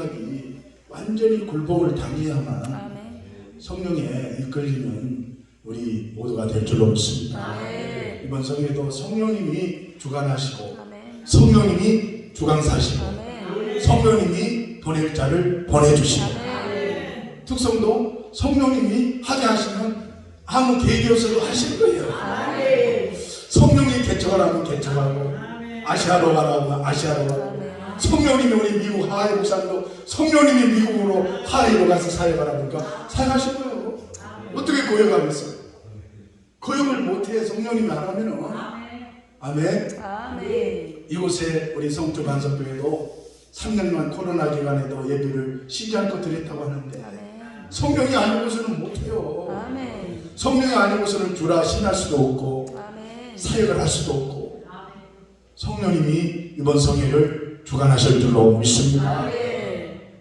생각이 완전히 굴복을 당해야만 성령에 이끌리는 우리 모두가 될 줄로 믿습니다. 이번 성회도 성령님이 주관하시고 성령님이 주관사시고 성령님이 보낼 자를 보내주시고 특성도 성령님이 하게 하시면 아무 계획이 없어도 하실 거예요. 성령이 개척을 하면 개척하고 아시아로 가라고 아시아로 가고 성령님이 우리 미국 하와이 목사님도 성령님이 미국으로 하와이로 가서 사역을 하니까 사역하실 거예요. 어떻게 고역하겠어요? 고역을 못해 성령님이 안 하면은. 아멘. 이곳에 우리 성주 반석교회도 3년만 코로나 기간에도 예배를 쉬지 않고 드렸다고 하는데 성령이 아니고서는 못해요. 성령이 아니고서는 주라 신할 수도 없고 사역을 할 수도 없고 성령님이 이번 성회를 주관하실 줄로 믿습니다.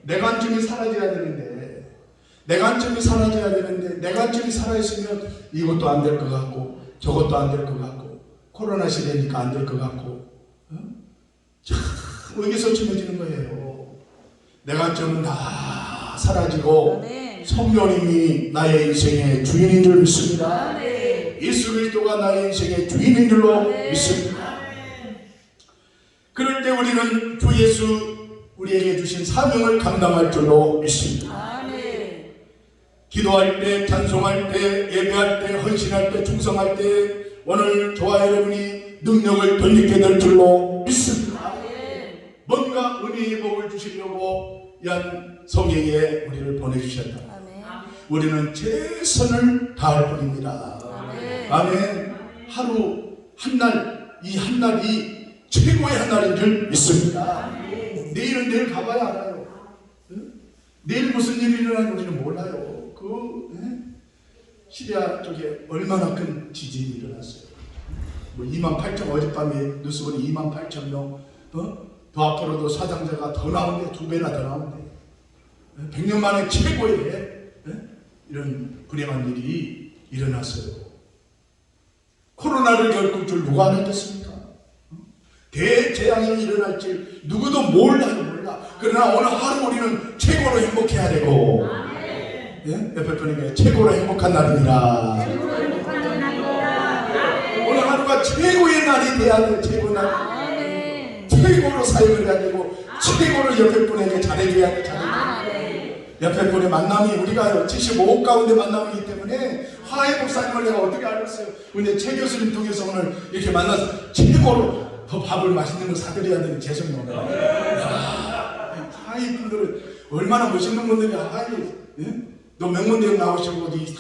내 관점이 사라져야 되는데 내 관점이 살아있으면 이것도 안 될 것 같고 저것도 안 될 것 같고 코로나 시대니까 안 될 것 같고 참 의기소침해지는 거예요. 내 관점은 다 사라지고 성령님이 나의 인생의 주인인 줄 믿습니다. 예수 그리스도가 나의 인생의 주인인 줄로 믿습니다. 그럴 때 우리는 주 예수 우리에게 주신 사명을 감당할 줄로 믿습니다. 기도할 때, 찬송할 때, 예배할 때, 헌신할 때, 충성할 때 오늘 저와 여러분이 능력을 덧입게 될 줄로 믿습니다. 뭔가 은혜의 복을 주시려고 연 성령에 우리를 보내주셨다. 우리는 최선을 다할 뿐입니다. 아멘. 하루 한날 이 한날이 최고의 한날인 줄 믿습니다. 내일은 내일 가봐야 알아요. 내일 무슨 일이 일어나는지 우리는 몰라요. 시리아 쪽에 얼마나 큰 지진이 일어났어요. 28,000 어젯밤에 뉴스 보니 28,000명. 더 앞으로도 사상자가 더 나오는데 2배나 더 나오는데 100년 만에 최고의 이런 불행한 일이 일어났어요. 코로나를 겪을 줄 누가 알았겠습니까? 대재앙이 일어날 줄 누구도 몰라. 그러나 오늘 하루 우리는 최고로 행복해야 되고 옆에 분에게 최고로 행복한 날입니다. 오늘 하루가 최고의 날이 돼야 돼. 최고의 날. 최고로 사역을 해야 되고 최고로 옆에 분에게 잘해줘야 돼. 옆에 분의 만남이 우리가 75억 가운데 만남이기 때문에 화해 목사님을 내가 어떻게 알았어요? 근데 최 교수님 통해서 오늘 이렇게 만나서 최고로 더 밥을 맛있는 거 사드려야 되는 죄송해요. 화해 분들은 얼마나 멋있는 분들이야. 화해 또 명문대학 나오시고 어디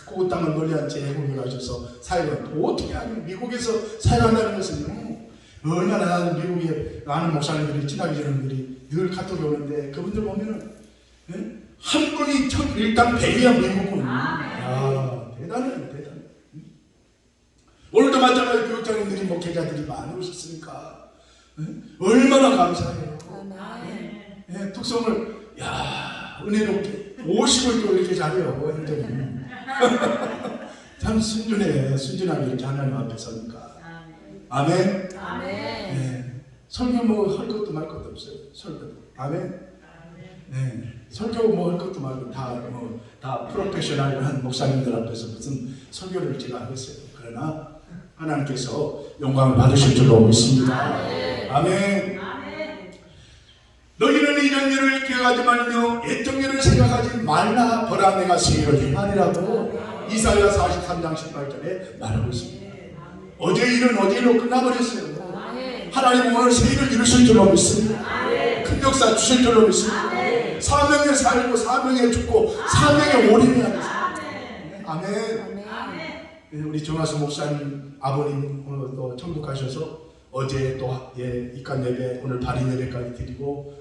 그 땅을 멀리한 제국에 가셔서 사역을 어떻게 하냐. 미국에서 사역한다는 것은 얼마나 나는 미국에 아는 목사님들이 친하게 지는 분들이 늘 카톡이 오는데 그분들 보면은 한 분이 일단 100이야 미국은. 대단해. 오늘도 마찬가지로 교육장님들이 목회자들이 많이 오셨으니까 얼마나 감사해요. 특성을 은혜롭게 50을 또 이렇게 잘해요. 행정이 참 순진하게 이렇게 하나님 앞에 서니까. 아멘. 설교 뭐 할 것도 말 것도 없어요. 설교. 아멘. 설교 뭐 할 것도 말고 다 프로페셔널한 목사님들 앞에서 무슨 설교를 제가 하겠어요. 그러나 하나님께서 영광을 받으실 줄로 믿습니다. 아멘. 너희는 이전 일을 기억하지 말며 옛적 일을 생각하지 말라. 보라 내가 세일을 행하리라고 이사야 43장 18절에 말하고 있습니다. 어제 일은 어제로 끝나버렸어요. 하나님은 오늘 세일을 이루실 줄로 믿습니다. 큰 역사 주실 줄로 믿습니다. 사명에 살고 사명에 죽고 사명에 올인해야 됩니다. 아멘. 우리 정하수 목사님 아버님 오늘 또 천국 가셔서 어제 또 입간 예배 오늘 발인 예배까지 드리고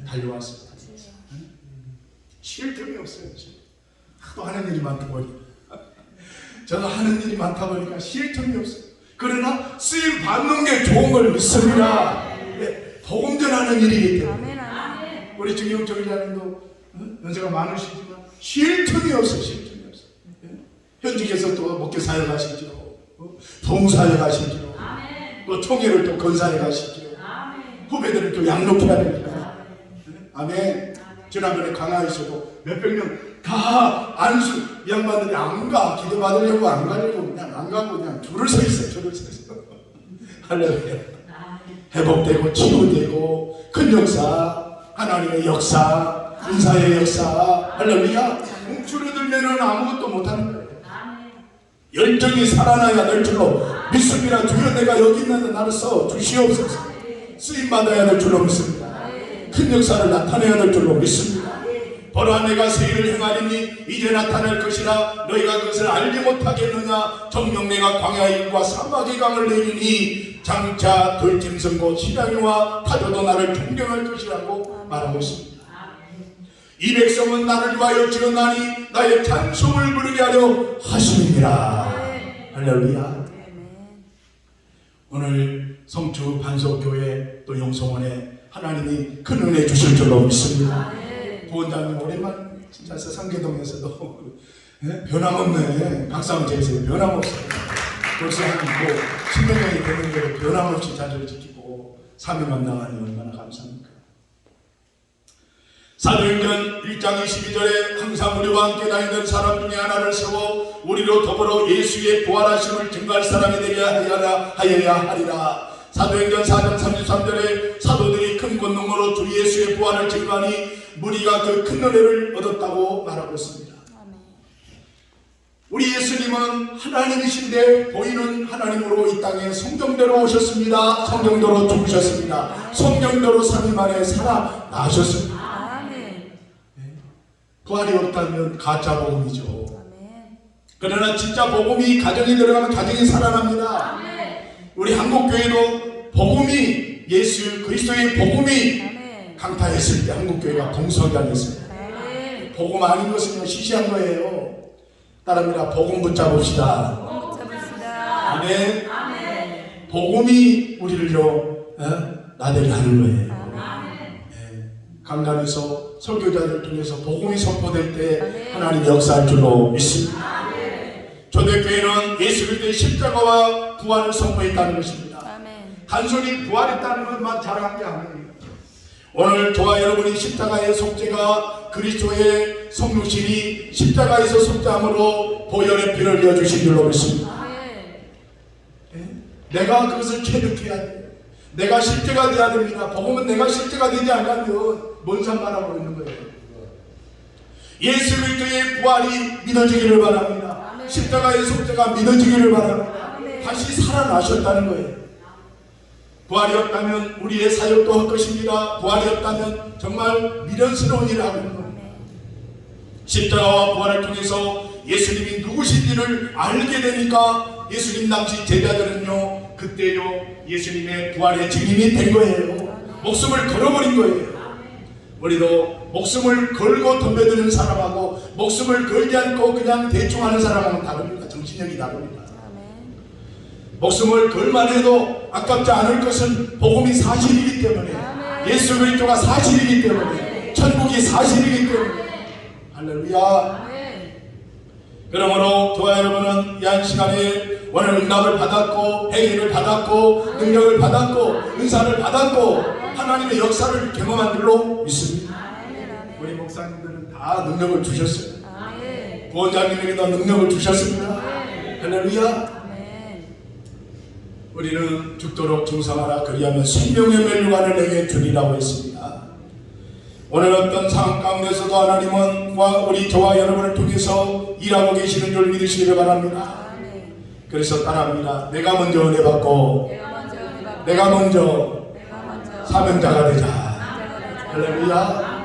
달려왔습니다. 쉴 틈이 없어요. 하도 하는 일이 많다 보니까 저도 하는 일이 많다 보니까 쉴 틈이 없어요. 그러나 쓰임 받는 게 좋은 걸 믿습니다. 복음 전하는 일이기 때문에 우리 정영철 기자님도 연세가 많으시지만 쉴 틈이 없어요. 쉴 틈이 없어요. 현직에서 또 목회 사역 하시죠. 봉사에 가시죠. 또 총회를 또 건사에 가시죠. 후배들을 또 양육해야 됩니다. 아멘. 지난번에 강화에서도 몇백 명 다 안수 이 양반들이 안 가. 기도 받으려고 안 가려고 그냥 안 가고 그냥 줄을 서 있어요. 줄을 서 있어. 할렐루야. 회복되고 치유되고 큰 역사, 하나님의 역사, 은사의 역사. 할렐루야. 줄어들면은 아무것도 못하는 거예요. 열정이 살아나야 될 줄로 믿습니다. 주여 내가 여기 있는데 나를 써 주시옵소서. 쓰임받아야 될 줄로 믿습니다. 큰 역사를 나타내야 될 줄로 믿습니다. 보라 내가 새 일을 행하리니 이제 나타날 것이라 너희가 그것을 알지 못하겠느냐. 정녕 내가 광야의 길과 사막의 강을 내리니 장차 돌짐승고 시장이와 타조도 나를 존경할 것이라고 말하고 있습니다. 이 백성은 나를 위하여 지었나니 나의 찬송을 부르게 하려 하심이니라. 할렐루야. 오늘 성주 반석교회 또 영성원에 하나님이 큰 은혜 주실 줄로 믿습니다. 부원장님 오랜만에 진짜 상계동에서도 변함없네. 박상재에서 변함없어요. 벌써 한 10몇 년이 되는데도 변함없이 자리를 지키고 사명만 나가니 얼마나 감사합니까. 사도행전 1장 22절에 항상 우리와 함께 다니던 사람 중에 하나를 세워 우리로 더불어 예수의 부활하심을 증거할 사람이 되게 하여야 하리라. 사도행전 4장 33절에 사도들이 큰 권능으로 주 예수의 부활을 증거하니 무리가 그 큰 은혜를 얻었다고 말하고 있습니다. 우리 예수님은 하나님이신데 보이는 하나님으로 이 땅에 성경대로 오셨습니다. 성경대로 죽으셨습니다. 성경대로 3일 만에 살아나셨습니다. 부활이 없다면 가짜 복음이죠. 그러나 진짜 복음이 가정에 들어가면 가정이 살아납니다. 우리 한국교회도 복음이 예수 그리스도의 복음이 강타했을 때 한국교회가 봉성장했습니다. 복음 아닌 것은 시시한 거예요. 따라합니다. 복음 붙잡읍시다. 아멘. 복음이 우리를요 나대게 하는 거예요. 강단에서 설교자를 통해서 복음이 선포될 때 하나님 역사할 줄로 믿습니다. 초대교회는 예수 그리스도의 십자가와 부활을 선포했다는 것입니다. 단순히 부활했다는 것만 자랑한 게 아니에요. 오늘 저와 여러분이 십자가의 속죄가 그리스도의 성육신이 십자가에서 속죄함으로 보혈의 피를 흘려주신 줄로 믿습니다. 내가 그것을 체득해야 돼요. 내가 실제가 돼야 됩니다. 복음은 내가 실제가 되지 않으면 뭔 상관하고 있는 거예요. 예수 그리스도의 부활이 믿어지기를 바랍니다. 십자가의 속죄가 믿어지기를 바랍니다. 다시 살아나셨다는 거예요. 부활이 없다면 우리의 사역도 할 것입니다. 부활이 없다면 정말 미련스러운 일을 하는 겁니다. 십자가와 부활을 통해서 예수님이 누구신지를 알게 되니까 예수님 당시 제자들은요 그때요 예수님의 부활의 증인이 된 거예요. 목숨을 걸어버린 거예요. 우리도 목숨을 걸고 덤벼드는 사람하고 목숨을 걸지 않고 그냥 대충 하는 사람하고는 다릅니다. 정신력이 다릅니다. 목숨을 걸만 해도 아깝지 않을 것은 복음이 사실이기 때문에 예수 그리스도가 사실이기 때문에 천국이 사실이기 때문에 할렐루야. 그러므로 저와 여러분은 이 한 시간에 오늘 응답을 받았고 행위를 받았고 능력을 받았고 은사를 받았고 하나님의 역사를 경험한 줄로 믿습니다. 우리 목사님들은 다 능력을 주셨어요. 부원장님에게도 능력을 주셨습니다. 할렐루야. 우리는 죽도록 중상하라 그리하면 생명의 멸류관을 내게 주리라고 했습니다. 오늘 어떤 상황 가운데서도 하나님은 우리 저와 여러분을 통해서 일하고 계시는 줄 믿으시기를 바랍니다. 그래서 따라합니다. 내가 먼저 은혜 받고 내가 먼저 사명자가 되자. 할렐루야.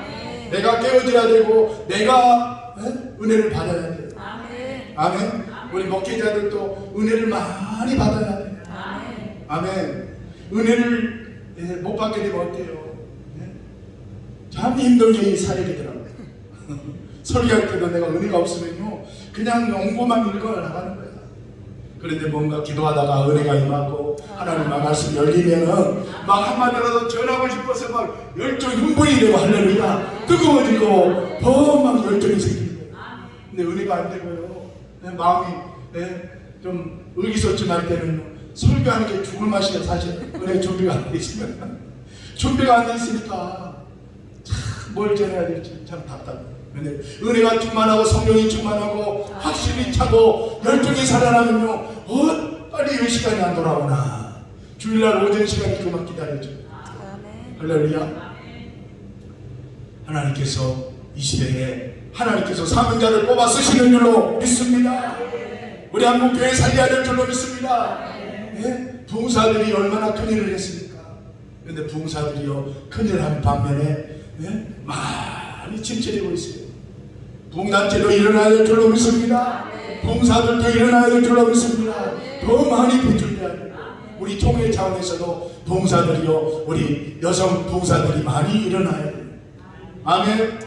내가 깨어져야 되고 내가 은혜를 받아야 돼요. 아멘. 우리 목회자들도 은혜를 많이 받아야 돼요. 아멘. 은혜를 못 받게 되면 어때요? 참 힘들게 살게 되더라고요. 설교할 때도 내가 은혜가 없으면요 그냥 연구만 읽어 나가는 거야. 그런데 뭔가 기도하다가 은혜가 임하고 하나님의 말씀 열리면은 막 한마디라도 전하고 싶어서 막 열정이 흥분이 되고 할렐루야 뜨거워지고 더 막 열정이 생기는 거예요. 근데 은혜가 안 되고요 마음이 좀 의기소침할 때는 설교하는 게 죽을 맛이에요. 사실 은혜 준비가 안 돼 있으면 준비가 안 돼 있으니까 참 뭘 전해야 될지 참 답답해요. 근데 은혜가 충만하고 성령이 충만하고 확신이 차고 열정이 살아나면요, 빨리 이 시간이 안 돌아오나. 주일날 오전 시간이 그만 기다려줘요. 할렐루야. 하나님께서 이 시대에 하나님께서 사명자를 뽑아 쓰시는 줄로 믿습니다. 우리 한국교회 살려야 될 줄로 믿습니다. 예? 부흥사들이 얼마나 큰일을 했습니까? 그런데 부흥사들이요 큰일을 한 반면에 많이 침체되고 있어요. 부흥단체도 일어나야 될 줄로 믿습니다. 부흥사들도 일어나야 될 줄로 믿습니다. 더 많이 배출돼야 돼요. 우리 통일 차원에서도 부흥사들이요, 우리 여성 부흥사들이 많이 일어나야 돼요. 아멘.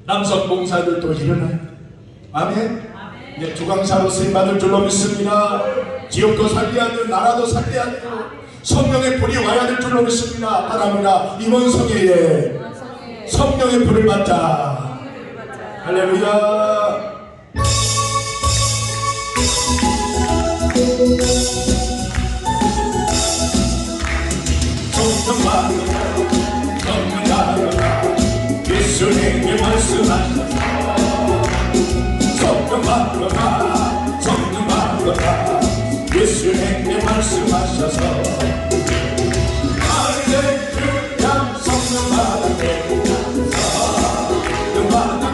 남성 부흥사들도 일어나야 돼요. 아멘. 이제 주강사로 쓰임받을 줄로 믿습니다. 지역도 살려야 돼요. 나라도 살려야 돼요. 성령의 불이 와야 될 줄로 믿습니다. 바랍니다. 이번 성회에 성령의 불을 받자. 할렐루야. 성령 받으라 예수님이 말씀하셔서 성령 받으라 성령 받으라 예수님이 말씀하셔서 할렐루야 성령 받으라 성령 받으라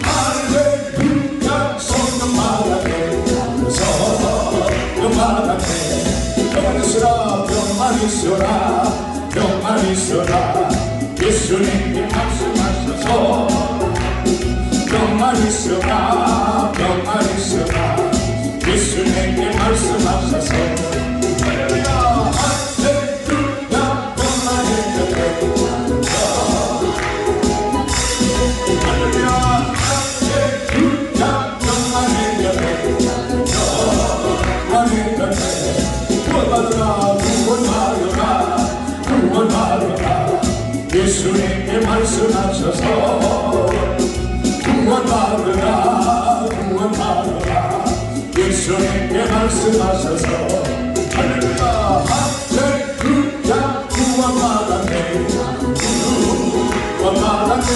할렐루야 성령 받으라 성령 받으라 병만 있어라 병만 있어라 예수님이 말씀하셔서 병만 있어라 병만 있어라 예수님이 말씀하셔서 할렐루야 할렐루야 병만 있어라 할렐루야 할렐루야 병만 있어라 구원받으라 구원받으라 구원받으라 예수님께 말씀하셔서 구원받으라 구원받으라 예수님께 말씀하셔서 할렐루야 할렐루야 구원받았네 구원받았네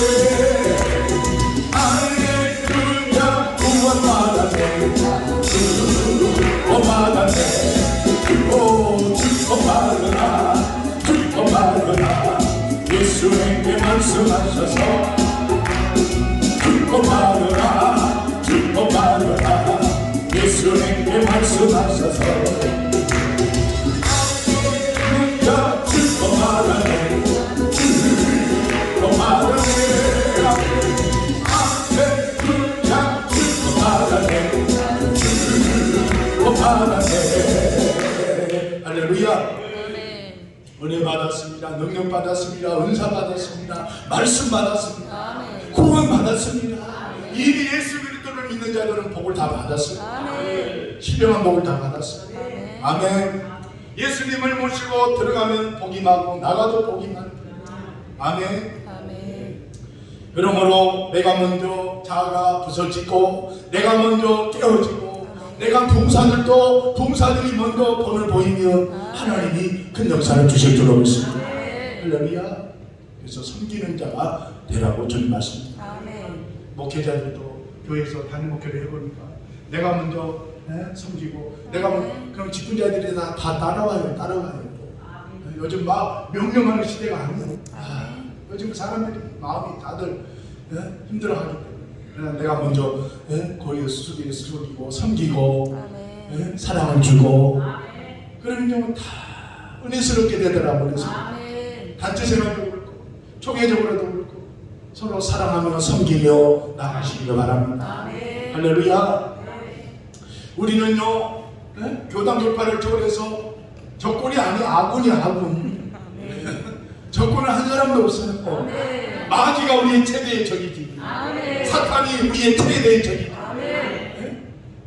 할렐루야 구원받았네 구원받았네 축복받으라 축복받으라 예수님께 말씀하셔서 축복받으라 축복받으라 예수님께 말씀하셔서 할렐루야 축복받으네 축복받으네 할렐루야 축복받으네 축복받으네 할렐루야. 은혜 받았습니다. 능력 받았습니다. 은사 받았습니다. 말씀 받았습니다. 구원 받았습니다. 이미 예수 그리스도를 믿는 자들은 복을 다 받았습니다. 신령한 복을 다 받았습니다. 아멘. 예수님을 모시고 들어가면 복이 많고 나가도 복이 많고. 아멘. 그러므로 내가 먼저 자아가 부서지고 내가 먼저 깨어지고 내가 부흥사들도 부흥사들이 먼저 본을 보이면 하나님이 큰 역사를 주실 줄로 믿습니다. 할렐루야. 그래서 섬기는 자가 되라고 주님 말씀입니다. 목회자들도 교회에서 단임 목회를 해보니까 내가 먼저 섬기고 내가 그럼 직분자들이 다 따라와요. 요즘 막 명령하는 시대가 아니에요. 요즘 사람들이 마음이 다들 힘들어하기 때문에 내가 먼저 거기에 숙이고 섬기고 사랑을 주고 그러면 다 은혜스럽게 되더라고요. 그래서 단체 생활도 그렇고 총회적으로도 그렇고 서로 사랑하며 섬기며 나가시기 바랍니다. 할렐루야. 우리는요 교단 격파를 초월해서 적군이 아니 아군이야 아군. 적군은 한 사람도 없어요. 마귀가 우리의 최대의 적이지. 사탄이 우리의 최대의 적이지.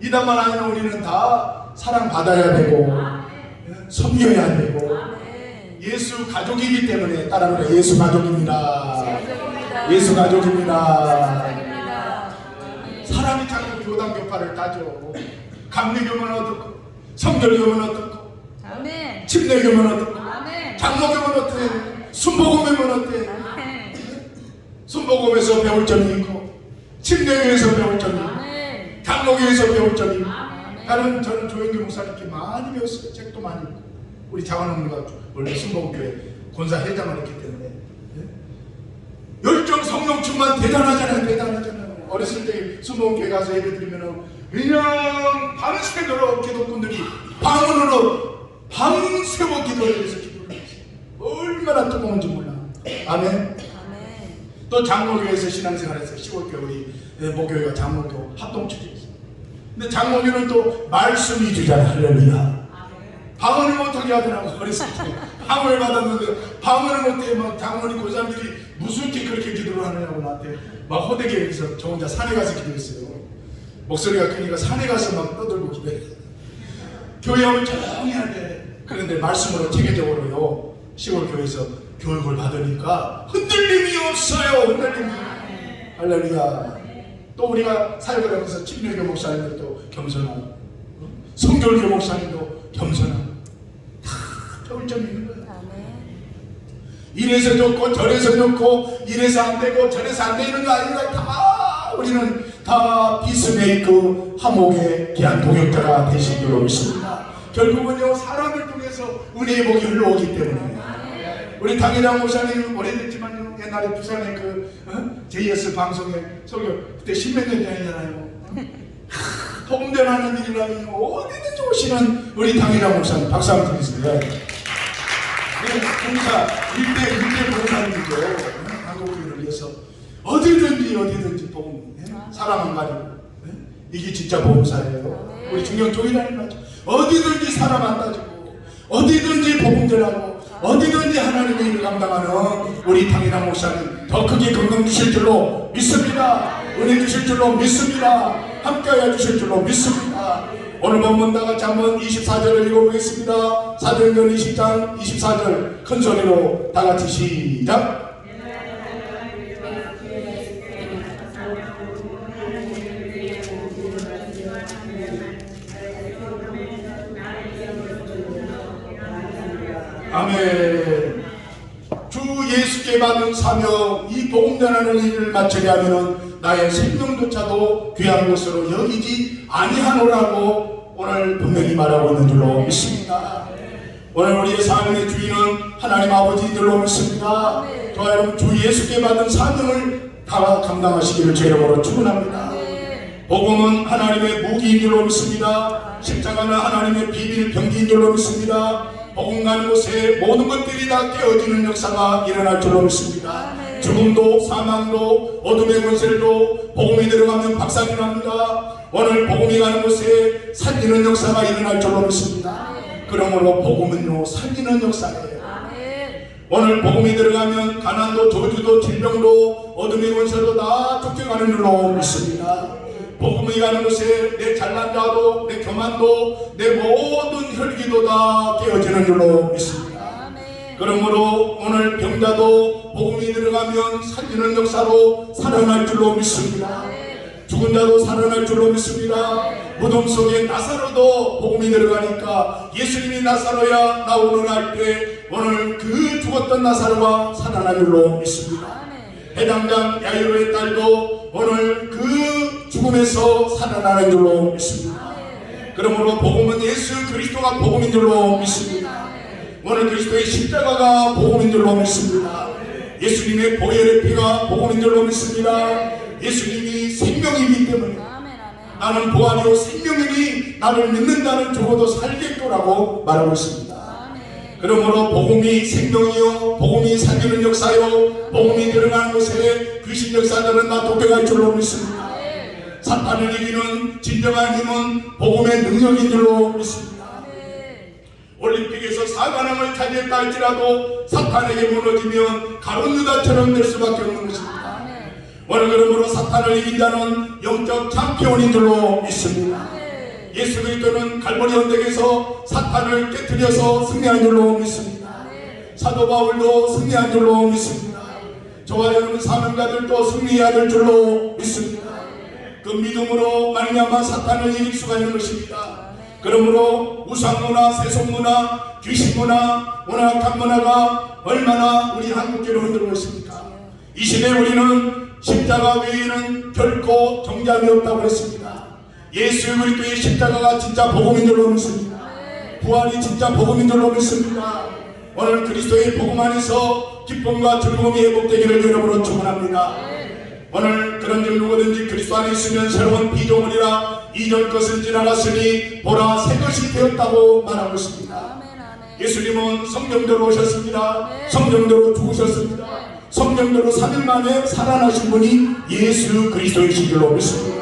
이단만 아니면 우리는 다 사랑받아야 되고 섬겨야 되고 예수 가족이기 때문에 따라합니다. 예수 가족입니다. 예수 가족입니다. 사람이 자꾸 교단 격파를 따져. 감리교면 어떻고 성결교면 어떻고 침례교면 어떻고 장로교면 어떻고 순복음이면 어때? 순복음에서 배울 점이 있고 침례교에서 배울 점이 있고 장로교에서 배울 점이 있고 저는 조영규 목사님께 많이 배웠어요. 책도 많이 읽고 우리 장원홍이가 원래 순복음교회 권사회장을 했기 때문에 열정 성령 충만 대단하잖아요. 어렸을 때 순복음교회 가서 예배 드리면 그냥 밤새도록 기독군들이 방언으로 밤새워 기도를 해서 기도를 했어요. 얼마나 뜨거운지 몰라. 아멘. 또 장로교회에서 신앙생활했어요. 시골교회 우리 목교회가 장로교 합동체제였어요. 근데 장로교는 또 말씀이 주잖아. 할렐루야. 방언을 못하게 하더라고. 어렸을 때 방언을 받았는데 방언을 못해. 막 장로님 고사님들이 무슨 게 그렇게 기도를 하느냐고 나한테 막 호되게해서 저 혼자 산에 가서 기도했어요. 목소리가 크니까 산에 가서 막 떠들고 기도해. 교회하면 조용히 해야 돼. 그런데 말씀으로 체계적으로요 시골교회에서 교육을 받으니까 흔들림이 없어요. 흔들림이. 할렐루야. 또 우리가 사역을 하면서 침례교 목사님들도 겸손하고 성결교 목사님도 겸손하고 다 배울 점이 있는 거예요. 이래서 좋고 저래서 좋고 이래서 안 되고 저래서 안 되는 거 아니라 다 우리는 다 피스메이크 화목의 귀한 동역자가 되신 줄로 믿습니다. 결국은요 사람을 통해서 은혜의 복이 흘러오기 때문에 우리 당일장 목사님 오래됐지만 옛날에 부산의 그 JS 방송에 설교 그때 십몇 년 전이잖아요. 복음 전하는 일이라면 어디든지 오시는 우리 당일장 목사님 박수 한번 드리겠습니다. 봉사 1대 봉사님이죠. 한국교회를 위해서 어디든지 복음 사람 안 가리고 이게 진짜 봉사예요. 우리 중경종이라는 거죠. 어디든지 사람 안 따지고 어디든지 복음 전하고 어디든지 하나님의 일을 감당하는 우리 당일장 목사님 더 크게 건강 주실 줄로 믿습니다. 은혜 주실 줄로 믿습니다. 함께하여 주실 줄로 믿습니다. 오늘 본문 다 같이 한번 24절을 읽어보겠습니다. 사도행전 20장 24절 큰 소리로 다 같이 시작. 아멘. 주 예수께 받은 사명 이 복음 전하는 일을 마치게 하면은 나의 생명조차도 귀한 것으로 여기지 아니하노라고 오늘 분명히 말하고 있는 줄로 믿습니다. 오늘 우리의 삶의 주인은 하나님 아버지인 줄로 믿습니다. 저와 여러분 주 예수께 받은 사명을 다 감당하시기를 제 이름으로 축원합니다. 복음은 하나님의 무기인 줄로 믿습니다. 십자가는 하나님의 비밀 병기인 줄로 믿습니다. 복음 가는 곳에 모든 것들이 다 깨어지는 역사가 일어날 줄로 믿습니다. 죽음도 사망도 어둠의 권세도 복음이 들어가면 박살이납니다. 오늘 복음이 가는 곳에 살리는 역사가 일어날 줄로 믿습니다. 그러므로 복음은요 살리는 역사예요. 오늘 복음이 들어가면 가난도 저주도 질병도 어둠의 권세도 다 쫓겨가는 줄로 믿습니다. 복음이 가는 곳에 내 잘난 자도 내 교만도 내 모든 혈기도 다 깨어지는 줄로 믿습니다. 그러므로 오늘 병자도 복음이 들어가면 살리는 역사로 살아날 줄로 믿습니다. 죽은 자도 살아날 줄로 믿습니다. 무덤 속에 나사로도 복음이 들어가니까 예수님이 나사로야 나오는 할 때 오늘 그 죽었던 나사로가 살아날 줄로 믿습니다. 해당장 야이로의 딸도 오늘 그 죽음에서 살아나는 줄로 믿습니다. 그러므로 복음은 예수 그리스도가 복음인 줄로 믿습니다. 오늘 그리스도의 십자가가 복음인 줄로 믿습니다. 예수님의 보혈의 피가 복음인 줄로 믿습니다. 예수님이 생명이기 때문에 나는 보아리오 생명이니 나를 믿는 자는 죽어도 살겠도라고 말하고 있습니다. 그러므로 복음이 생명이요 복음이 살리는 역사요 복음이 들어가는 곳에 귀신 역사들은 다 도깨갈 줄로 믿습니다. 사탄을 이기는 진정한 힘은 복음의 능력인 줄로 믿습니다. 올림픽에서 사관왕을 차지했다 할지라도 사탄에게 무너지면 가룟 유다처럼 될 수밖에 없는 것입니다. 오늘 그러므로 사탄을 이긴 자는 영적 챔피언인 줄로 믿습니다. 예수 그리스도는 갈보리 언덕에서 사탄을 깨뜨려서 승리한 줄로 믿습니다. 사도 바울도 승리한 줄로 믿습니다. 저와 여러분 사명자들도 승리해야 될 줄로 믿습니다. 그 믿음으로 말미암아 사탄을 이길 수가 있는 것입니다. 그러므로 우상문화, 세속문화, 귀신문화, 문화학한 문화가 얼마나 우리 한국교를 흔들고 있습니까? 이 시대에 우리는 십자가 외에는 결코 정답이 없다고 했습니다. 예수 그리스도의 십자가가 진짜 복음인 줄로 믿습니다. 부활이 진짜 복음인 줄로 믿습니다. 오늘 그리스도의 복음 안에서 기쁨과 즐거움이 회복되기를 여러분으로 축원합니다. 오늘 그런즉 누구든지 그리스도 안에 있으면 새로운 피조물이라 이전 것은 지나갔으니 보라 새 것이 되었다고 말하고 있습니다. 예수님은 성령대로 오셨습니다. 성령대로 죽으셨습니다. 성령대로 3일 만에 살아나신 분이 예수 그리스도이신 줄로 믿습니다.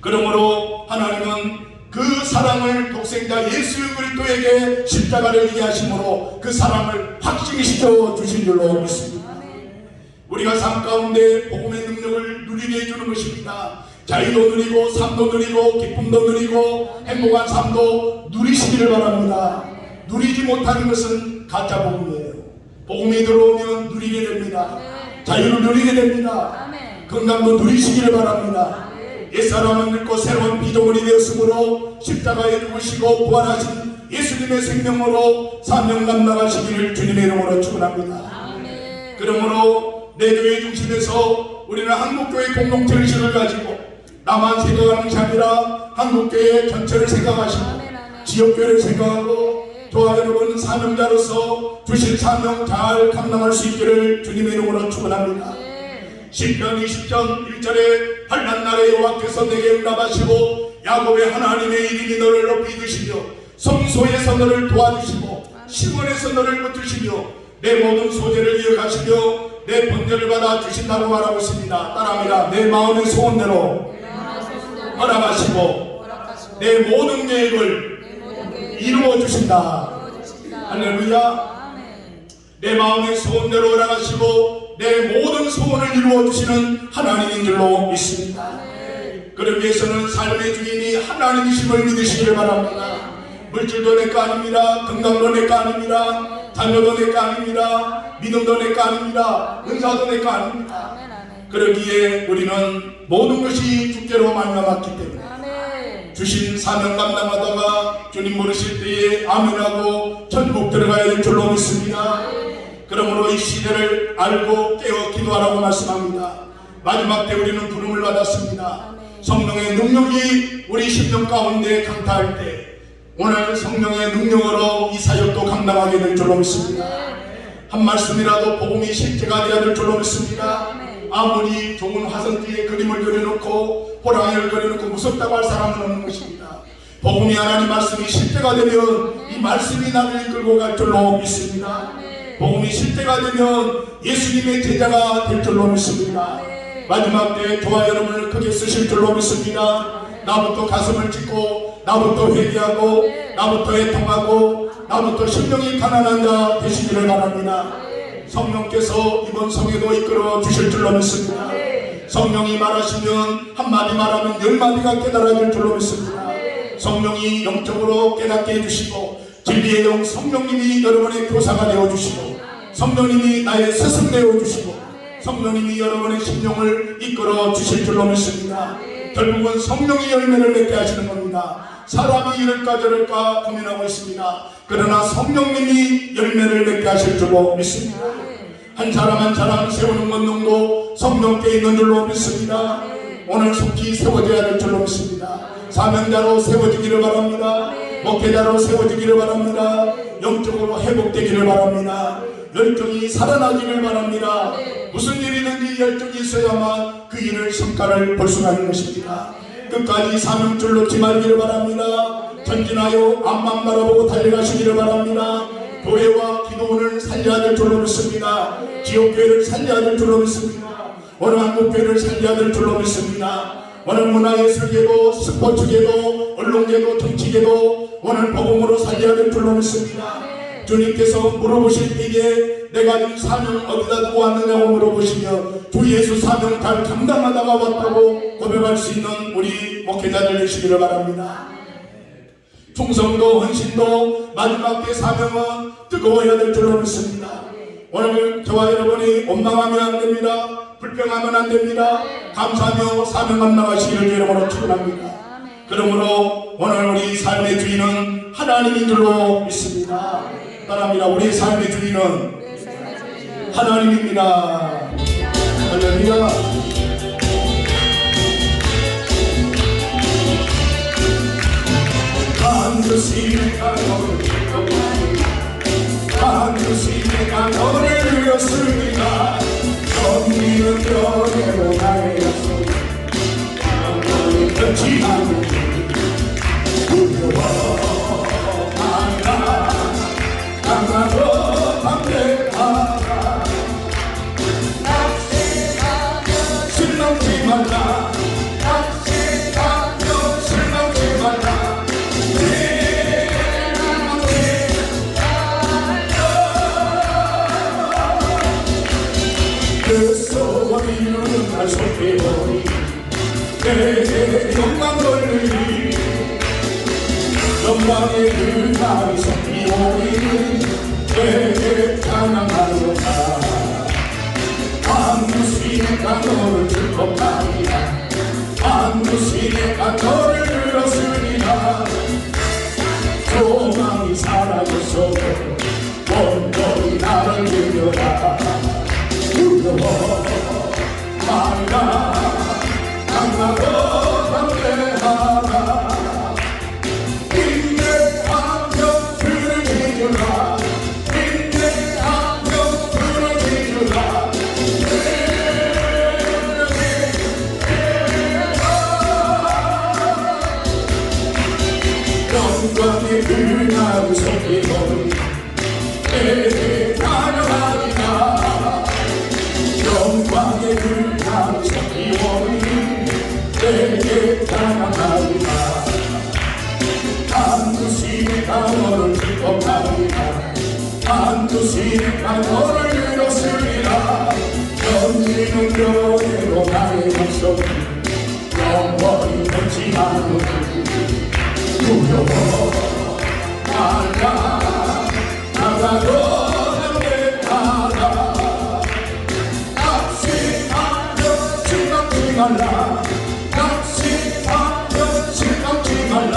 그러므로 하나님은 그 사랑을 독생자 예수 그리스도에게 십자가를 지게 하심으로 그 사랑을 확증시켜 주신 줄로 믿습니다. 우리가 삶 가운데 복음의 능력을 누리게 해주는 것입니다. 자유도 누리고 삶도 누리고 기쁨도 누리고 행복한 삶도 누리시기를 바랍니다. 누리지 못하는 것은 가짜 복음이에요. 복음이 들어오면 누리게 됩니다. 자유를 누리게 됩니다. 건강도 누리시기를 바랍니다. 옛사람은 늙고 새로운 피조물이 되었으므로 십자가에 죽으시고 부활하신 예수님의 생명으로 사명 감당하시기를 주님의 이름으로 축원합니다. 그러므로 내 교회 중심에서 우리는 한국교회 공동체 의식을 가지고 나만 생각하는 것이 아니라 한국교회 전체를 생각하시고 지역교회를 생각하고 저와 여러분 사명자로서 주신 사명 잘 감당할 수 있기를 주님의 이름으로 축원합니다. 시편 20편 1절에 환난 날에 여호와께서 내게 응답하시고 야곱의 하나님의 이름이 너를 높이 드시며 성소에서 너를 도와주시고 시온에서 너를 붙드시며 내 모든 소재를 이어가시며 내 번제를 받아 주신다고 말하고 있습니다. 따라합니다. 내 마음의 소원대로 허락하시고 내 모든 계획을 이루어 주신다. 할렐루야. 내 마음의 소원대로 허락하시고 내 모든 소원을 이루어 주시는 하나님인 줄로 믿습니다. 그러기 위해서는 삶의 주인이 하나님이심을 믿으시기를 바랍니다. 물질도 내 거 아닙니다. 건강도 내 거 아닙니다. 자녀도 내 거 아닙니다. 믿음도 내 거 아닙니다. 은사도 내 거 아닙니다. 그러기에 우리는 모든 것이 주께로 말미암았기 때문에 주신 사명 감당하다가 주님 부르실 때에 아멘하고 천국 들어가야 될 줄로 믿습니다. 그러므로 이 시대를 알고 깨어 기도하라고 말씀합니다. 마지막 때 우리는 부름을 받았습니다. 성령의 능력이 우리 심령 가운데 강타할 때 오늘 성령의 능력으로 이 사역도 감당하게 될 줄로 믿습니다. 한 말씀이라도 복음이 실제가 되어야 될 줄로 믿습니다. 아무리 좋은 화성지에 그림을 그려놓고 호랑이를 그려놓고 무섭다고 할 사람은 없는 것입니다. 복음이 하나님 말씀이 실제가 되면 이 말씀이 나를 이끌고 갈 줄로 믿습니다. 복음이 실제가 되면 예수님의 제자가 될 줄로 믿습니다. 마지막 때 저와 여러분을 크게 쓰실 줄로 믿습니다. 나부터 가슴을 찢고 나부터 회개하고 나부터 애통하고 나부터 심령이 가난한 자 되시기를 바랍니다. 성령께서 이번 성에도 이끌어 주실 줄로 믿습니다. 성령이 말하시면 한마디 말하면 10마디가 깨달아질 줄로 믿습니다. 성령이 영적으로 깨닫게 해주시고 진리의 영 성령님이 여러분의 교사가 되어주시고 성령님이 나의 스승 되어주시고 성령님이 여러분의 심령을 이끌어 주실 줄로 믿습니다. 결국은 성령이 열매를 맺게 하시는 겁니다. 사람이 이럴까 저럴까 고민하고 있습니다. 그러나 성령님이 열매를 맺게 하실 줄로 믿습니다. 한 사람 한 사람 세우는 권능도 성령께 있는 줄로 믿습니다. 오늘 속히 세워져야 될 줄로 믿습니다. 사명자로 세워지기를 바랍니다. 목회자로 세워지기를 바랍니다. 영적으로 회복되기를 바랍니다. 열정이 살아나기를 바랍니다. 무슨 일이든지 열정이 있어야만 그 일을 성과를 볼 수가 있는 것입니다. 끝까지 사명줄 놓지 말기를 바랍니다. 전진하여 앞만 바라보고 달려가시기를 바랍니다. 교회와 기도원을 살려야 될 줄로 믿습니다. 지역교회를 살려야 될 줄로 믿습니다. 오늘 한국교회를 살려야 될 줄로 믿습니다. 오늘 문화예술계도 스포츠계도 언론계도 정치계도 오늘 복음으로 살려야 될 줄로 믿습니다. 주님께서 물어보실 때에 내가 이 사명 어디다 두고 왔느냐고 물어보시며 주 예수 사명 잘 감당하다가 왔다고 고백할 수 있는 우리 목회자들 되시기를 바랍니다. 충성도 헌신도 마지막 때 사명은 뜨거워야 될 줄로 믿습니다. 오늘 저와 여러분이 원망하면 안 됩니다. 불평하면 안 됩니다. 감사하며 사명 감당하시기를 여러분으로 축원합니다. 그러므로 오늘 우리 삶의 주인은 하나님인 줄로 믿습니다. 따라합니다. 우리 삶의 주인은 하나님입니다. 할렐루야. 반드시 내가 너를 반드시 내가 너를 위하였으리라. 정의는 너대로 나의 약속 너를 끊지 않으리. 두려워하라 강하고 담대하라. 실망치 말라. 실망치 말라. 그 소원이는 날 속이오니 내 영광 돌리리. 영광의 그 날이 속이오니 내 찬양하리로다. 반드시 내가 너를 즐겁하리라. 반드시 내가 너를 들었으리라. 소망이 사라졌어도 온전히 나를 들려라. 두려워 말라. 강하고 담대하라. 인내하며 부르짖으라. 인내하며 부르짖으라. 영광의 그날을 속이고 내 찬양하리라. 영광의 그날을 속이오니 내 찬양하리라. 반드시 내가 너를 기뻐하리라. 반드시 내가 너를 이뤘으리라. 견디는 너대로 나의 목소리 영원히 변치 않으리. 두려워 말라. 나가도 담대하라. 낙심하며 실망치 말라. 낙심하며 실망치 말라.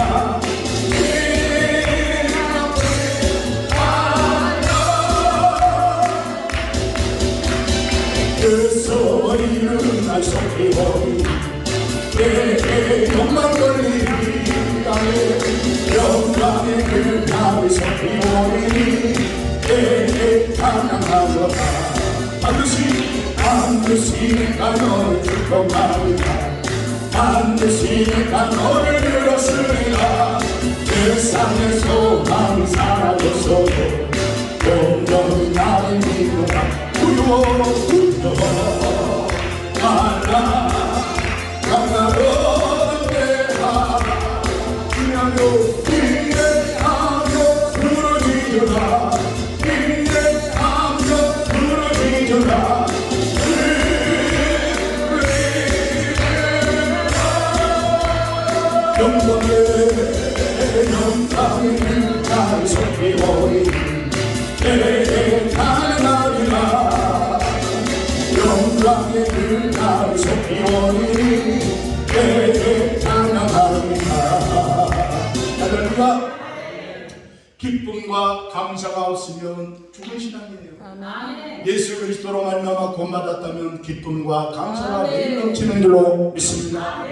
그 소리는 날 속이오니 내 영광 돌리리. 영광의 그 날이 속이오니 내 찬양하리라. 반드시 내가 너를 즐거워하리라. 반드시 내가 너를 들었으리라. 세상의 소망이 사라졌어도 온전히 나를 믿어라. 두려워 말라. 강하고 담대하라. 인내하며 부르짖으라. 인내하며 부르짖으라. 영광의 그날이 속이오니 내 찬양하리라. 영광의 그날이 속이오니 내 찬양하리라. 할렐루야. 기쁨과 감사가 없으면 죽은 신앙이에요. 예수 그리스도로 말미암아 구원받았다면 기쁨과 감사가 매일 넘치는 줄로 믿습니다.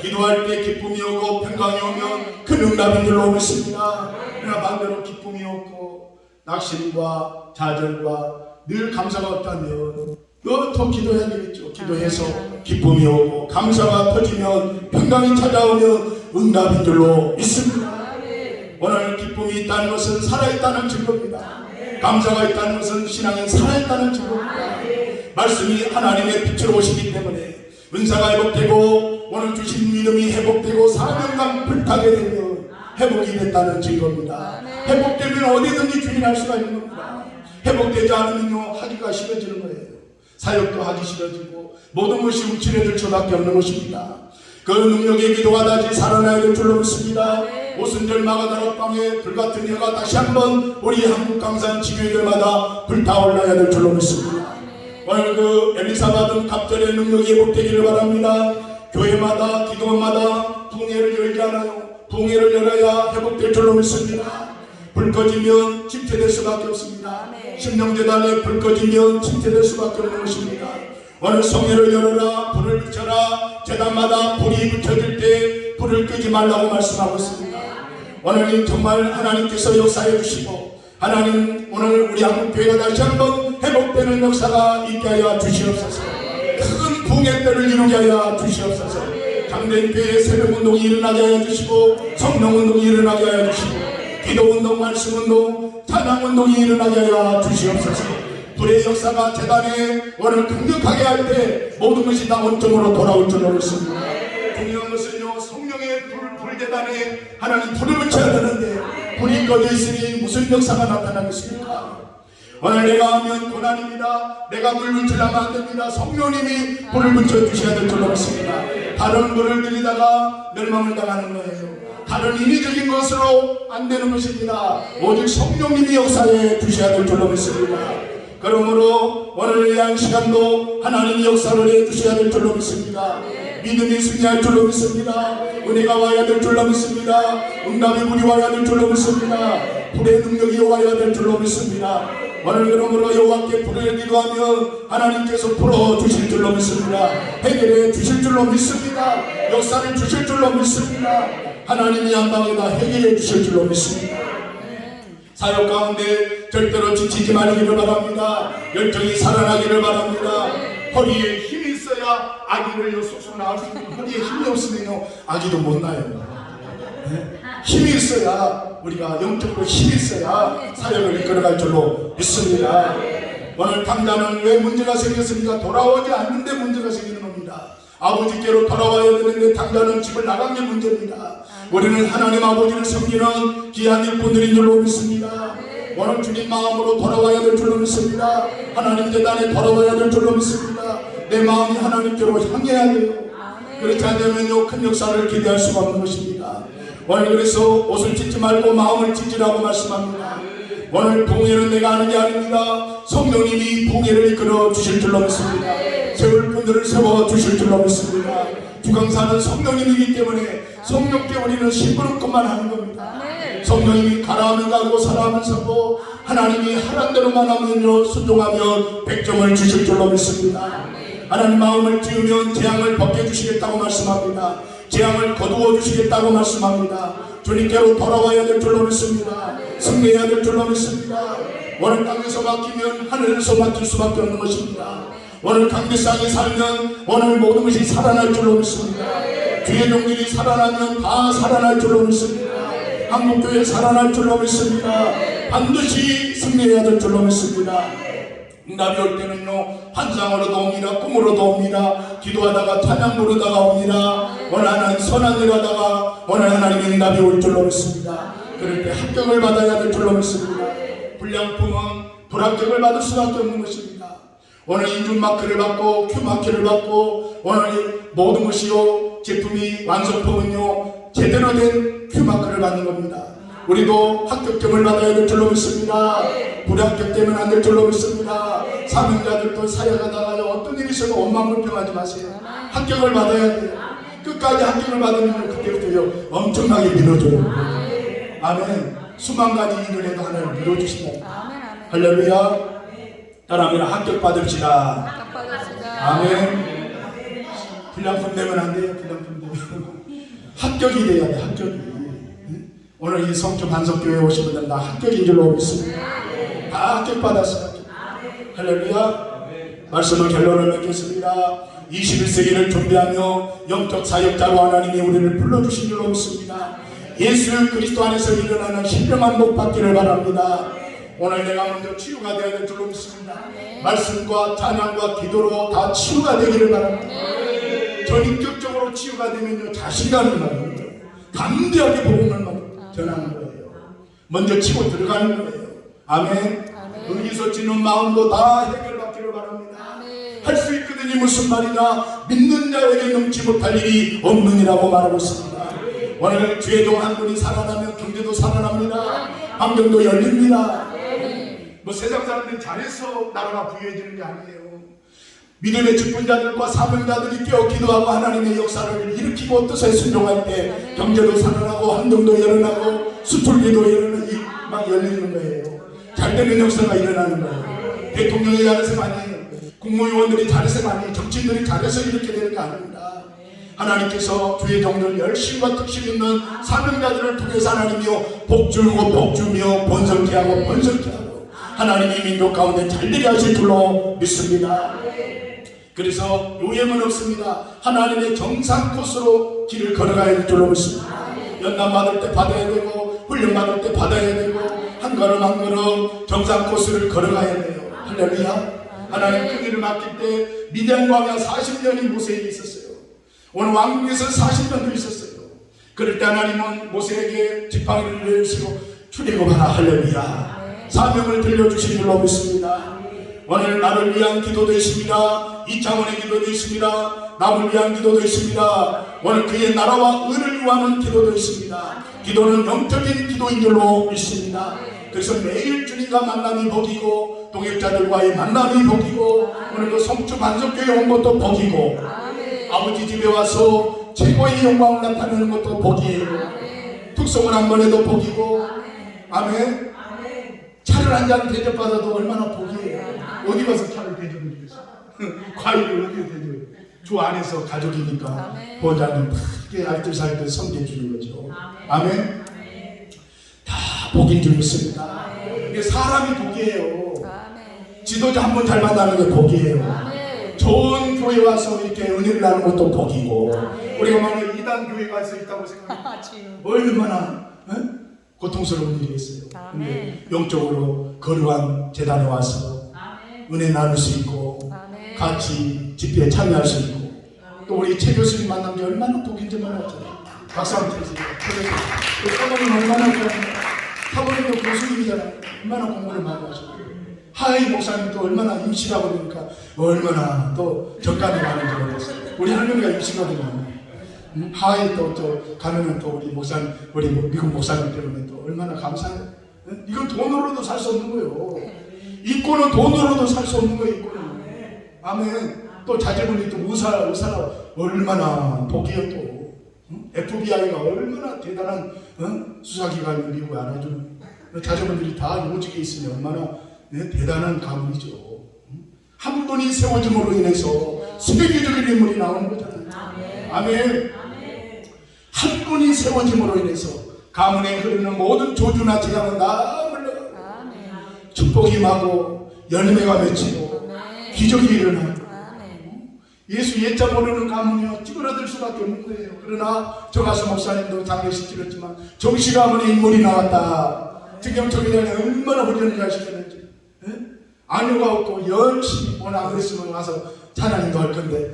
기도할 때 기쁨이 오고 평강이 오면 그 응답인 줄로 믿습니다. 그러나 반대로 기쁨이 없고 낙심과 좌절과 늘 감사가 없다면 더 기도해야 되겠죠. 기도해서 기쁨이 오고 감사가 터지면 평강이 찾아오면 응답인 줄로 믿습니다. 오늘 기쁨이 있다는 것은 살아있다는 증거입니다. 감사가 있다는 것은 신앙이 살아있다는 증거입니다. 말씀이 하나님의 빛으로 오시기 때문에 은사가 회복되고 오늘 주신 믿음이 회복되고 사명감 불타게 되면 회복이 됐다는 증거입니다. 회복되면 어디든지 주인할 수가 있는 겁니다. 회복되지 않으면요 하기가 싫어지는 거예요. 사역도 하기 싫어지고 모든 것이 움츠러들 수밖에 없는 것입니다. 그 능력의 기도가 다시 살아나야 될 줄로 믿습니다. 오순절 마가다락방에 불같은 혀가 다시 한번 우리 한국 강산 지교회들마다 불타올라야 될 줄로 믿습니다. 오늘 그 엘리사 받은 갑절의 능력이 회복되기를 바랍니다. 교회마다 기도마다 붕해를 열지 않아요. 붕해를 열어야 회복될 줄로 믿습니다. 불 꺼지면 침체될 수밖에 없습니다. 심령재단에 불 꺼지면 침체될 수밖에 없는 것입니다. 오늘 성회를 열어라, 불을 붙여라. 재단마다 불이 붙여질 때 불을 끄지 말라고 말씀하고 있습니다. 오늘 정말 하나님께서 역사해 주시고, 하나님 오늘 우리 한국교회가 다시 한번 회복되는 역사가 있게 하여 주시옵소서. 큰 붕괴때를 이루게 하여 주시옵소서. 장대인 교회의 새벽운동이 일어나게 하여 주시고, 성령운동이 일어나게 하여 주시고, 기도운동, 말씀운동, 찬양운동이 일어나게 하여 주시옵소서. 불의 역사가 재단에 오늘 강력하게 할 때 모든 것이 다 원점으로 돌아올 줄로 믿습니다. 중요한 것은요, 성령의 불재단에 하나님 불을 붙여야 되는데 불이 꺼져 있으니 무슨 역사가 나타나겠습니까? 오늘 내가 하면 고난입니다. 내가 불 붙이려면 안 됩니다. 성령님이 불을 붙여주셔야 될 줄로 믿습니다. 다른 불을 들이다가 멸망을 당하는 거예요. 다른 인위적인 것으로 안 되는 것입니다. 오직 성령님이 역사해 주셔야 될 줄로 믿습니다. 그러므로 오늘 위한 시간도 하나님이 역사를 해주셔야 될 줄로 믿습니다. 믿음이 승리할 줄로 믿습니다. 은혜가 와야 될 줄로 믿습니다. 응답의 불이 와야 될 줄로 믿습니다. 불의 능력이 와야 될 줄로 믿습니다. 오늘 그러므로 여호와께 불을 기도하면 하나님께서 풀어주실 줄로 믿습니다. 해결해 주실 줄로 믿습니다. 역사를 주실 줄로 믿습니다. 하나님이 한 방에다 해결해 주실 줄로 믿습니다. 사역 가운데 절대로 지치지 말기를 바랍니다. 열정이 살아나기를 바랍니다. 허리에 힘이 있어야 아기를 쏙쏙 낳을 수 있고, 허리에 힘이 없으면 아기도 못 낳아요. 네? 힘이 있어야, 우리가 영적으로 힘이 있어야 사역을 이끌어갈 줄로 믿습니다. 오늘 당자는 왜 문제가 생겼습니까? 돌아오지 않는데 문제가 생기는 겁니다. 아버지께로 돌아와야 되는데 당자는 집을 나간 게 문제입니다. 우리는 하나님 아버지를 섬기는 귀한 일꾼들인 줄로 믿습니다. 오늘 주님 마음으로 돌아와야 될 줄로 믿습니다. 하나님 재단에 돌아와야 될 줄로 믿습니다. 내 마음이 하나님께로 향해야 돼요. 그렇지 않으면요, 큰 역사를 기대할 수가 없는 것입니다. 오늘 그래서 옷을 찢지 말고 마음을 찢으라고 말씀합니다. 오늘 봉해는 내가 하는 게 아닙니다. 성령님이 봉해를 이끌어 주실 줄로 믿습니다. 세울 분들을 세워 주실 줄로 믿습니다. 주강사는 성령님이기 때문에 성령께 우리는 심부름것만 하는 겁니다. 성령님이 가라하면 가고 사라하면 서고, 하나님이 하란 대로만 하면요 순종하면 100점을 주실 줄로 믿습니다. 하나님 마음을 띄우면 재앙을 벗겨주시겠다고 말씀합니다. 재앙을 거두어 주시겠다고 말씀합니다. 주님께로 돌아와야 될 줄로 믿습니다. 승리해야 될 줄로 믿습니다. 오늘 땅에서 맡기면 하늘에서 맡길 수밖에 없는 것입니다. 오늘 강대상에 살면 오늘 모든 것이 살아날 줄로 믿습니다. 주의 종들이 살아나면 다 살아날 줄로 믿습니다. 한국교회 살아날 줄로 믿습니다. 반드시 승리해야 될 줄로 믿습니다. 응답이 올 때는요, 환상으로도 옵니다. 꿈으로도 옵니다. 기도하다가 찬양 부르다가 옵니다. 오늘 하나님 선한 일 하다가 오늘 하나님 응답이 올 줄로 믿습니다. 그럴 때 합격을 받아야 될 줄로 믿습니다. 불량품은 불합격을 받을 수밖에 없는 것입니다. 오늘 인준마크를 받고 큐마크를 받고 오늘 모든 것이요, 제품이 완성품은요 제대로 된 큐마크를 받는 겁니다. 우리도 합격점을 받아야 될 줄로 믿습니다. 불합격되면 안 될 줄로 믿습니다. 사명자들도 사역하다가 어떤 일이 있어도 원망불평하지 마세요. 합격을 받아야 돼요. 끝까지 합격을 받으면 그때부터요 엄청나게 밀어줘요. 아멘. 수만 가지 일을 해도 하나님 밀어주신다. 할렐루야. 따라하면 합격 받읍시다. 아멘. 불량품 되면 안 돼요. 불량품 되면 합격이 돼야 돼. 합격이. 오늘 이 성주 반석교회에 오신 분들 다 합격인 줄로 믿습니다. 다 합격 받았어요. 할렐루야. 말씀을 결론을 맺겠습니다. 21세기를 준비하며 영적 사역자로 하나님이 우리를 불러주신 줄로 믿습니다. 예수 그리스도 안에서 일어나는 신령한 복 받기를 바랍니다. 오늘 내가 먼저 치유가 되어야 될 줄로 믿습니다. 말씀과 찬양과 기도로 다 치유가 되기를 바랍니다. 전인격적으로 치유가 되면요 자신감이 나요. 담대하게 복음을 전하는 거예요. 먼저 치고 들어가는 거예요. 아멘. 의기소치는 마음도 다 해결받기를 바랍니다. 할 수 있거든요. 무슨 말이냐, 믿는 자에게 넘지 못할 일이 없느니라고 말하고 있습니다. 오늘 주의 종 한 분이 살아나면 경제도 살아납니다. 환경도 열립니다. 뭐 세상 사람들이 잘해서 나라가 부유해지는 게 아니에요. 믿음의 직분자들과 사명자들이 깨어 기도하고 하나님의 역사를 일으키고 뜻에 순종할 때 경제도 살아나고 환경도 일어나고 수출기도 막 열리는 거예요. 잘되는 역사가 일어나는 거예요. 대통령이 잘해서 아니에요. 국무위원들이 잘해서 아니에요. 정치인들이 잘해서 이렇게 되는 거 아닙니다. 하나님께서 주의 종들 열심과 특심 있는 사명자들을 통해서 하나님이요 복주고 복주며 번성케 하고 번성케 하고 하나님의 민족 가운데 잘되게 하실 줄로 믿습니다. 그래서 요행은 없습니다. 하나님의 정상 코스로 길을 걸어가야 될 줄로 믿습니다. 연단 받을 때 받아야 되고 훈련 받을 때 받아야 되고 한 걸음 한 걸음 정상 코스를 걸어가야 돼요. 할렐루야. 하나님 그 일을 맡길 때 미디안 광야 40년이 모세에게 있었어요. 오늘 왕국에서 40년도 있었어요. 그럴 때 하나님은 모세에게 지팡이를 내리시고 출애굽하라. 할렐루야. 사명을 들려주신 줄로 믿습니다. 오늘 나를 위한 기도도 있습니다. 이창원의 기도도 있습니다. 남을 위한 기도도 있습니다. 오늘 그의 나라와 의를 위하는 기도도 있습니다. 기도는 영적인 기도인 줄로 믿습니다. 그래서 매일 주님과 만남이 복이고 동역자들과의 만남이 복이고 오늘도 성주 반석교회 온 것도 복이고 아버지 집에 와서 최고의 영광을 나타내는 것도 복이에요. 특송을 한 번 해도 복이고 아멘. 차를 한 잔 대접받아도 얼마나 복이에요. 어디 가서 차를 대접을 주겠어요. 과일을 어디에 대접해요. 주 안에서 가족이니까 보좌님 크게 알뜰살뜰 섬겨주는 거죠. 아멘. 다 복인 줄 믿습니다. 사람이 복이에요. 지도자 한 번 잘 만나는 게 복이에요. 좋은 교회 와서 이렇게 은혜를 나누는 것도 복이고 우리가 만약 이단 교회 가서 있다고 생각하면 얼마나 고통스러운 일이겠어요. 근데 영적으로 거룩한 재단에 와서 은혜 나눌 수 있고 같이 집회에 참여할 수 있고 또 우리 최 교수님 만난 게 얼마나 복인지 몰랐잖아요. 박수 한번 쳐주세요. 사모님 얼마나 좋아요. 사모님도 교수님이잖아요. 얼마나 공부를 많이 하셨고 하이 목사님도 얼마나 임시라고 그러니까 얼마나 또 적감이 많은지 모르겠어요. 우리 할머니가 임시거든요. 하이 또 가면은 또 우리 목사님, 우리 미국 목사님 때문에 또 얼마나 감사해요. 이건 돈으로도 살 수 없는 거예요. 입고는 돈으로도 살 수 없는 거예요. 입고는. 아멘. 또 자제분이 또 의사가 얼마나 복이요 또. FBI가 얼마나 대단한 수사기관을 미국에 알아주는 자제분들이 다 요직에 있으니 얼마나 대단한 가문이죠. 한 분이 세워짐으로 인해서 세계적인 인물이 나오는 거잖아요. 아멘. 한 분이 세워짐으로 인해서 가문에 흐르는 모든 조주나 재앙은 다 물러가고 축복이 임하고 열매가 맺히고 기적이 일어나고 예수 예자 모르는 가문이요 찌그러들 수밖에 없는 거예요. 그러나 저가수 목사님도 장례식 치렀지만 정시 가문의 인물이 나왔다. 특경청에 대한 얼마나 훈련을 하시겠는지 안유가 없고 열심히 오나 그랬으면 와서 찬양도 할 건데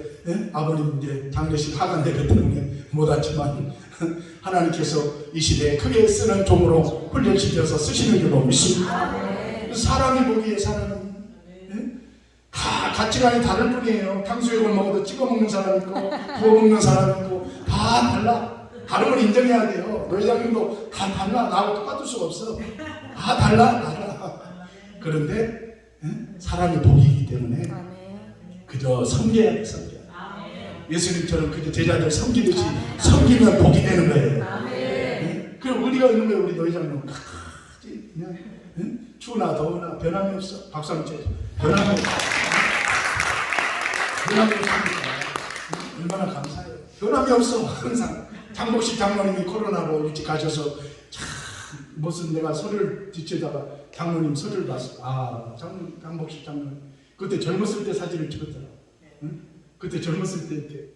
아버님 이제 장례식 하간되기 때문에 못 왔지만 하나님께서 이 시대에 크게 쓰는 종으로 훈련시켜서 쓰시는 줄로 믿습니다. 사람이 보기에 사람이 다 가치관이 다를 뿐이에요. 탕수육을 먹어도 찍어 먹는 사람 있고 구워 먹는 사람 있고 다 달라. 다른 걸 인정해야 돼요. 노회장님도 다 달라. 나하고 똑같을 수가 없어. 다 달라. 그런데 사람이 복이기 때문에 그저 섬겨야 돼. 섬겨. 예수님처럼 그저 제자들 섬기듯이 섬기면 복이 되는 거예요. 그럼 우리가 있는 거예요. 우리 노회장님 그냥 추우나 더우나 변함이 없어. 박수 한번 쳐줘. 변함이 없어. 변함이 없습니다. 얼마나 감사해요. 변함이 없어. 항상 장복식 장로님이 코로나로 일찍 가셔서 참 무슨 내가 설을 뒤치다가 장로님 설을 봤어. 장복식 장로님 그때 젊었을 때 사진을 찍었더라. 그때 젊었을 때 이렇게.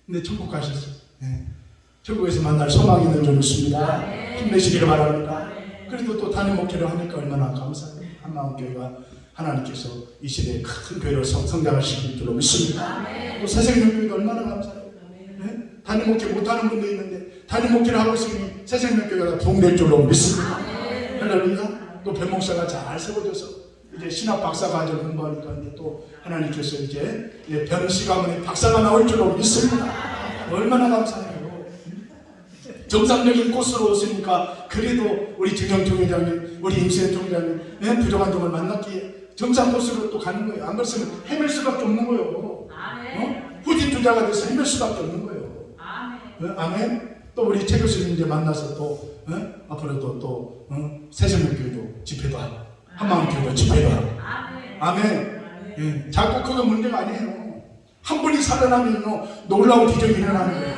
근데 천국 가셨어. 천국에서 만날 소망이 있는 줄 믿습니다. 힘내시기를 바랍니다. 그래도 또 담임 목회를 하니까 얼마나 감사해요. 한마음교회가 하나님께서 이 시대에 큰 교회로 성장하시길 줄로 믿습니다. 또 새생명교회도 얼마나 감사해요. 담임 목회 못하는 분도 있는데 담임 목회를 하고 있으니 새생명교회가 부흥될 줄로 믿습니다. 할렐루야. 또 변목사가 잘 세워져서 이제 신학 박사 과정 공부하니까 이제 또 하나님께서 이제 변시 가문의 박사가 나올 줄로 믿습니다. 얼마나 감사해요. 정상적인 코스로 오시니까 그래도 우리 정영 총회장님, 우리 임수현 총회장님 부족한 점을 만났기에 정상 코스로 또 가는 거예요. 안 그랬으면 헤맬 수밖에 없는 거예요. 후진 투자가 돼서 헤맬 수밖에 없는 거예요. 아멘. 또 우리 최 교수님 이제 만나서 또 앞으로도 또 새생명교회도 집회도 하고 한마음교회도 집회도 하고 아멘. 예. 자꾸 그거 문제가 아니에요. 한 분이 살아나면요 놀라운 기적이 일어나는 거예요.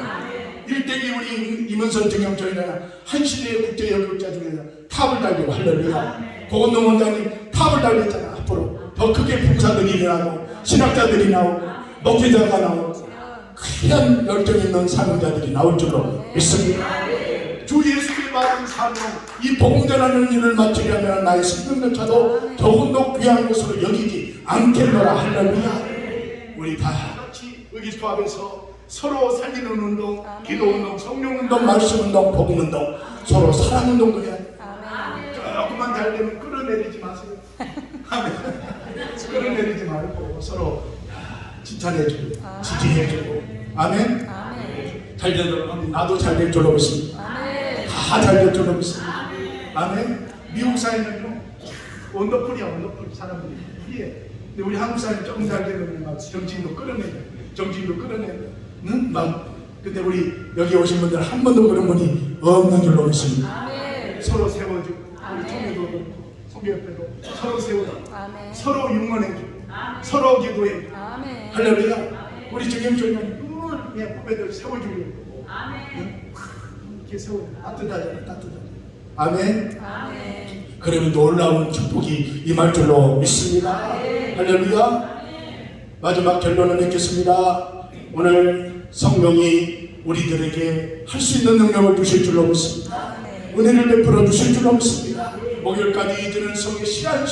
일대기 우리 임은선 정영철이나 한 시대의 국제 여교육자 중에 탑을 달리고 할렐루야. 고건동 원장님 탑을 달렸잖아. 앞으로 더 크게 봉사들이 일어나고 신학자들이 나오고 목회자가 나오고 귀한 열정 있는 사명자들이 나올 줄로 믿습니다. 주 예수의 받은 사명, 이 복음 전하는 일을 마치려면 나의 생명조차도 더욱더 귀한 것으로 여기지 않겠노라. 할렐루야. 우리 다 같이 의기투합해서 서로 살리는 운동, 기도 운동, 성령 운동, 말씀 운동, 복음 운동, 서로 사랑 운동도 해야 돼. 조금만 잘 되면 끌어내리지 마세요. 끌어내리지 말고 서로 칭찬해주고 지지해주고 아멘. 잘 되도록 하면 나도 잘 될 줄로 믿습니다. 다 잘 될 줄로 믿습니다. 아멘. 미국 사회는요 원더풀이야. 원더풀. 사람들이 풀이해. 근데 우리 한국 사회는 조금 잘 되면 막 정치인도 끌어내요. 정치인도 끌어내요. 막 근데 우리 여기 오신 분들 한 번도 그런 분이 없는 줄로 믿습니다. 서로 세워주고 우리 총회도 그렇고 소개협회도 서로 세워주고 서로 융원해주고 서로 기도해주고 할렐루야. 우리 정영철은 늘 후배들 세워주려고 이렇게 세워주고 따뜻하잖아. 따뜻하잖아. 아멘. 그러면 놀라운 축복이 임할 줄로 믿습니다. 할렐루야. 마지막 결론을 맺겠습니다. 오늘 성령이 우리들에게 할 수 있는 능력을 주실 줄로 믿습니다. 은혜를 베풀어 주실 줄로 믿습니다. 목요일까지 이드는 성의 시간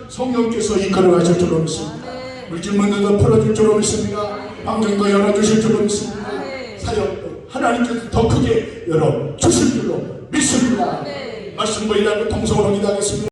성령께서 이끌어 가실 줄로 믿습니다. 우리 질문들도 풀어줄 줄로 믿습니다. 방정도 열어주실 줄로 믿습니다. 사역도 하나님께서 더 크게 열어주실 줄로 믿습니다. 말씀 보이라고 통성으로 기도하겠습니다.